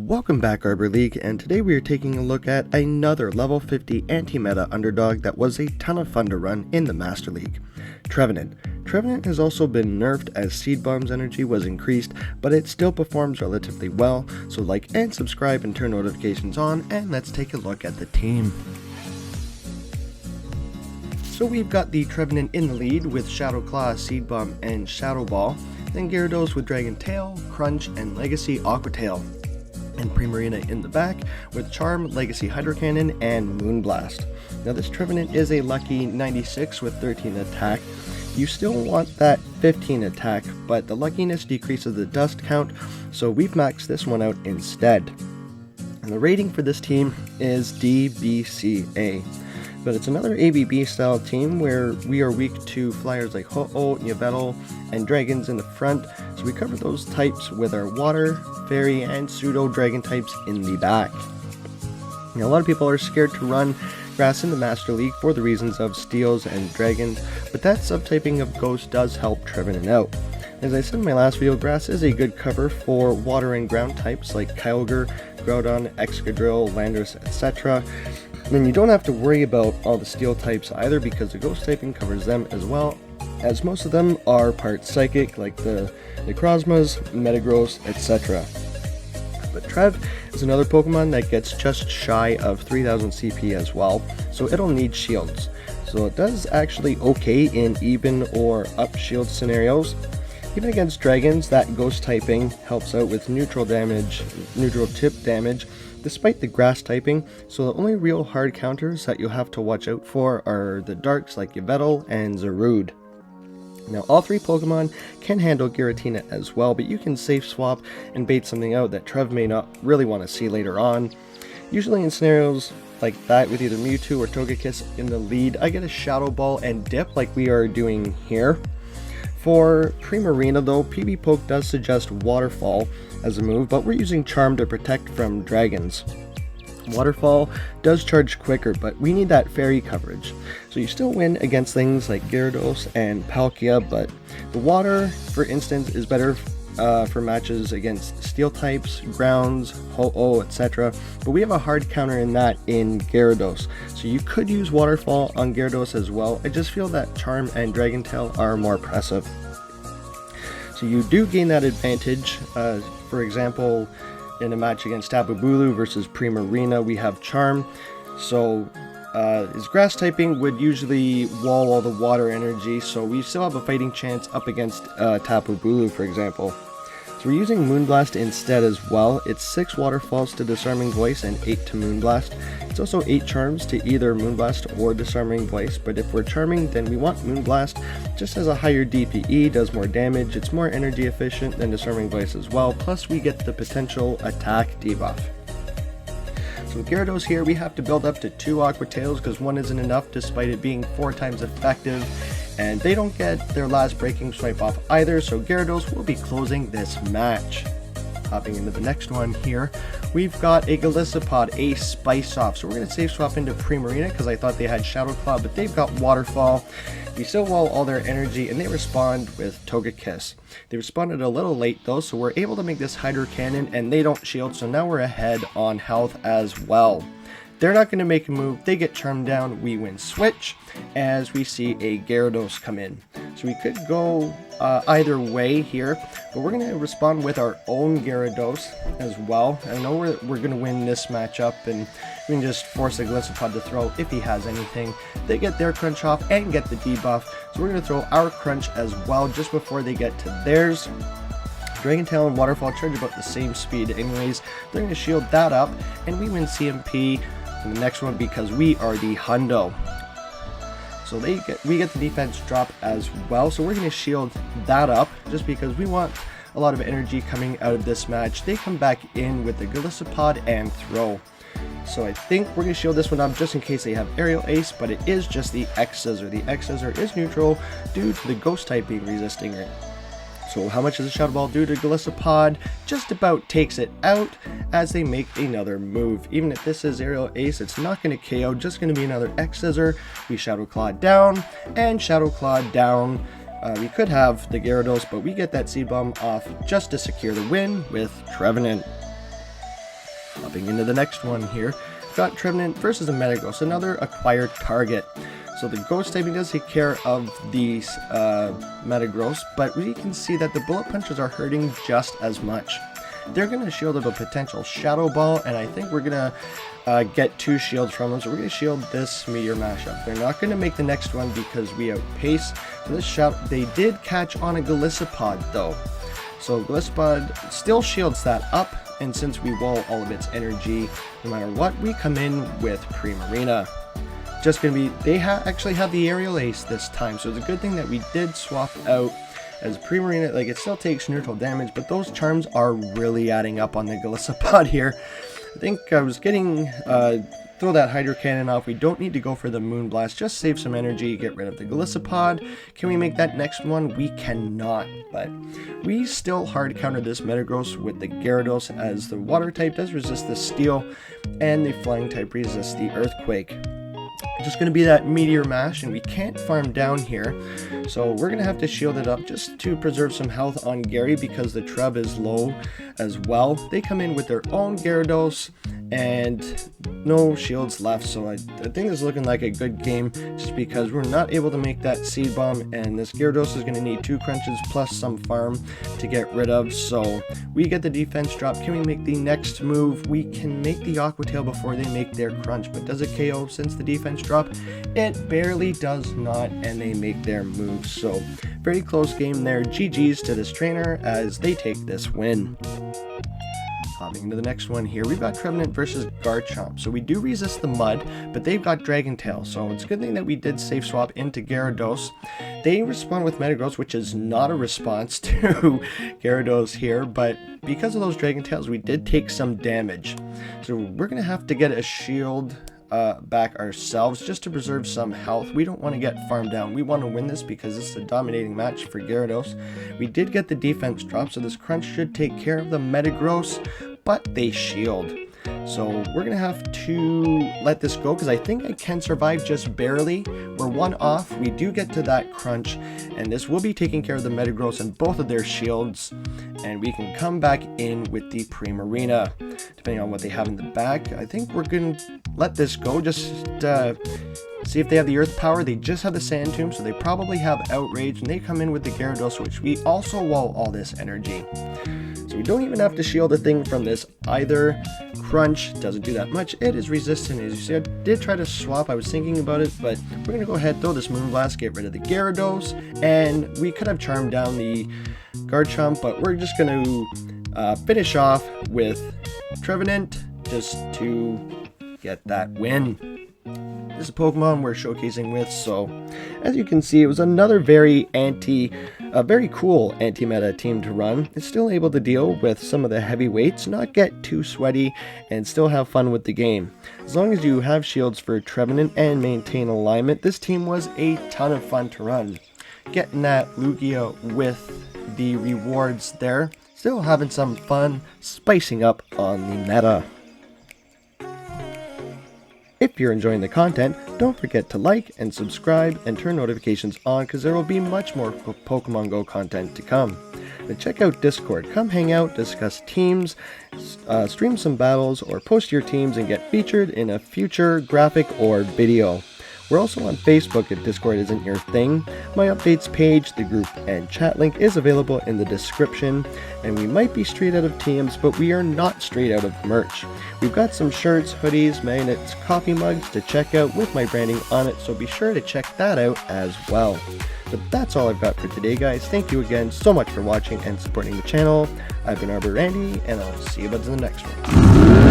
Welcome back, Arbor League, and today we are taking a look at another level 50 anti-meta underdog that was a ton of fun to run in the Master League, Trevenant. Trevenant has also been nerfed as Seed Bomb's energy was increased, but it still performs relatively well, so like and subscribe and turn notifications on, and let's take a look at the team. So we've got the Trevenant in the lead with Shadow Claw, Seed Bomb, and Shadow Ball, then Gyarados with Dragon Tail, Crunch, and Legacy Aqua Tail, and Primarina in the back with Charm, Legacy Hydro Cannon, and Moonblast. Now this Trevenant is a lucky 96 with 13 attack. You still want that 15 attack, but the luckiness decreases the dust count, so we've maxed this one out instead. And the rating for this team is DBCA. But it's another ABB style team where we are weak to flyers like Ho-Oh, Yveltal, and dragons in the front, so we cover those types with our water, fairy, and pseudo dragon types in the back. Now a lot of people are scared to run grass in the Master League for the reasons of steels and dragons, but that subtyping of ghost does help Trevenant out. As I said in my last video, grass is a good cover for water and ground types like Kyogre, Groudon, Excadrill, Landorus, etc. Then you don't have to worry about all the steel types either because the ghost typing covers them as well, as most of them are part psychic like the Necrozmas, Metagross, etc. But Trev is another Pokemon that gets just shy of 3000 CP as well, so it'll need shields. So it does actually okay in even or up shield scenarios. Even against dragons, that ghost typing helps out with neutral damage, neutral tip damage, despite the grass typing, so the only real hard counters that you'll have to watch out for are the darks like Yveltal and Zarude. Now all three Pokemon can handle Giratina as well, but you can safe swap and bait something out that Trev may not really want to see later on. Usually in scenarios like that with either Mewtwo or Togekiss in the lead, I get a Shadow Ball and dip like we are doing here. For Primarina though, PB Poke does suggest Waterfall as a move, but we're using Charm to protect from dragons. Waterfall does charge quicker, but we need that fairy coverage. So you still win against things like Gyarados and Palkia, but the water, for instance, is better for matches against steel types, grounds, Ho-Oh, etc. But we have a hard counter in that in Gyarados. So you could use Waterfall on Gyarados as well. I just feel that Charm and Dragon Tail are more oppressive. So you do gain that advantage. For example, in a match against Tapu Bulu versus Primarina, we have Charm. So his grass typing would usually wall all the water energy, so we still have a fighting chance up against Tapu Bulu, for example. So we're using Moonblast instead as well. It's 6 Waterfalls to Disarming Voice and 8 to Moonblast. It's also 8 Charms to either Moonblast or Disarming Voice, but if we're Charming, then we want Moonblast. Just has a higher DPE, does more damage, it's more energy efficient than Disarming Voice as well, plus we get the potential attack debuff. So with Gyarados here, we have to build up to 2 Aqua Tails because 1 isn't enough despite it being 4 times effective, and they don't get their last Breaking Swipe off either, so Gyarados will be closing this match. Hopping into the next one here, we've got a Golisopod, a Spice Off, so we're going to safe swap into Primarina because I thought they had Shadow Claw, but they've got Waterfall. We still wall all their energy and they respond with Togekiss. They responded a little late though, so we're able to make this Hydro Cannon and they don't shield, so now we're ahead on health as well. They're not going to make a move, they get Charmed down, we win switch as we see a Gyarados come in. So we could go either way here, but we're going to respond with our own Gyarados as well. I know we're going to win this matchup, and we can just force a Golisopod to throw if he has anything. They get their Crunch off and get the debuff, so we're going to throw our Crunch as well just before they get to theirs. Dragon Tail and Waterfall charge about the same speed anyways. They're going to shield that up, and we win CMP in the next one because we are the Hundo. So we get the defense drop as well, so we're going to shield that up just because we want a lot of energy coming out of this match. They come back in with the Golisopod and throw. So I think we're going to shield this one up just in case they have Aerial Ace, but it is just the X-Scissor. The X-Scissor is neutral due to the Ghost type being resisting it. So how much does a Shadow Ball do to Golisopod? Just about takes it out as they make another move. Even if this is Aerial Ace, it's not going to KO, just going to be another X-Scissor. We Shadow Claw down, and Shadow Claw down. We could have the Gyarados, but we get that Seed Bomb off just to secure the win with Trevenant. Hopping into the next one here, got Trevenant versus a Metagross, another acquired target. So the Ghost typing does take care of these Metagross, but we can see that the Bullet Punches are hurting just as much. They're going to shield up a potential Shadow Ball, and I think we're going to get 2 shields from them, so we're going to shield this Meteor Mashup. They're not going to make the next one because we outpace. So this shot, they did catch on a Golisopod though. So Golisopod still shields that up, and since we wall all of its energy, no matter what, we come in with Primarina. Just going to be, they actually have the Aerial Ace this time, so it's a good thing that we did swap out as Primarina. Like, it still takes neutral damage, but those charms are really adding up on the Golisopod here. I think I was getting, throw that Hydro Cannon off. We don't need to go for the Moonblast, just save some energy, get rid of the Golisopod. Can we make that next one? We cannot, but we still hard counter this Metagross with the Gyarados, as the Water type does resist the Steel, and the Flying type resists the Earthquake. Just going to be that Meteor Mash, and we can't farm down here, so we're going to have to shield it up just to preserve some health on Gary because the Trub is low as well. They come in with their own Gyarados and no shields left, so I think this is looking like a good game just because we're not able to make that Seed Bomb, and this Gyarados is going to need 2 crunches plus some farm to get rid of. So we get the defense drop. Can we make the next move? We can make the Aqua Tail before they make their crunch, but does it KO since the defense drop? It barely does not, and they make their move. So very close game there. GG's to this trainer as they take this win. Hopping into the next one here, we've got Trevenant versus Garchomp. So we do resist the mud, but they've got Dragon Tail, so it's a good thing that we did safe swap into Gyarados. They respond with Metagross, which is not a response to Gyarados here, but because of those Dragon Tails, we did take some damage. So we're going to have to get a shield back ourselves just to preserve some health. We don't want to get farmed down. We want to win this because it's a dominating match for Gyarados. We did get the defense drop, so this crunch should take care of the Metagross, but they shield. So we're going to have to let this go because I think I can survive just barely. We're 1 off. We do get to that crunch, and this will be taking care of the Metagross and both of their shields, and we can come back in with the Primarina depending on what they have in the back. I think we're going to let this go, just see if they have the Earth Power. They just have the Sand Tomb, so they probably have Outrage, and they come in with the Gyarados, which we also wall all this energy. So we don't even have to shield a thing from this either. Crunch doesn't do that much. It is resistant. As you see, I did try to swap. I was thinking about it, but we're going to go ahead, throw this Moonblast, get rid of the Gyarados, and we could have charmed down the Garchomp, but we're just going to finish off with Trevenant just to get that win. This is Pokemon we're showcasing with, so as you can see, it was another very cool anti-meta team to run. It's still able to deal with some of the heavyweights, not get too sweaty, and still have fun with the game. As long as you have shields for Trevenant and maintain alignment, this team was a ton of fun to run. Getting that Lugia with the rewards there, still having some fun spicing up on the meta. If you're enjoying the content, don't forget to like and subscribe and turn notifications on because there will be much more Pokemon Go content to come. And check out Discord. Come hang out, discuss teams, stream some battles, or post your teams and get featured in a future graphic or video. We're also on Facebook if Discord isn't your thing. My updates page, the group, and chat link is available in the description. And we might be straight out of TMs, but we are not straight out of merch. We've got some shirts, hoodies, magnets, coffee mugs to check out with my branding on it, so be sure to check that out as well. But that's all I've got for today, guys. Thank you again so much for watching and supporting the channel. I've been ArborAndy, and I'll see you in the next one.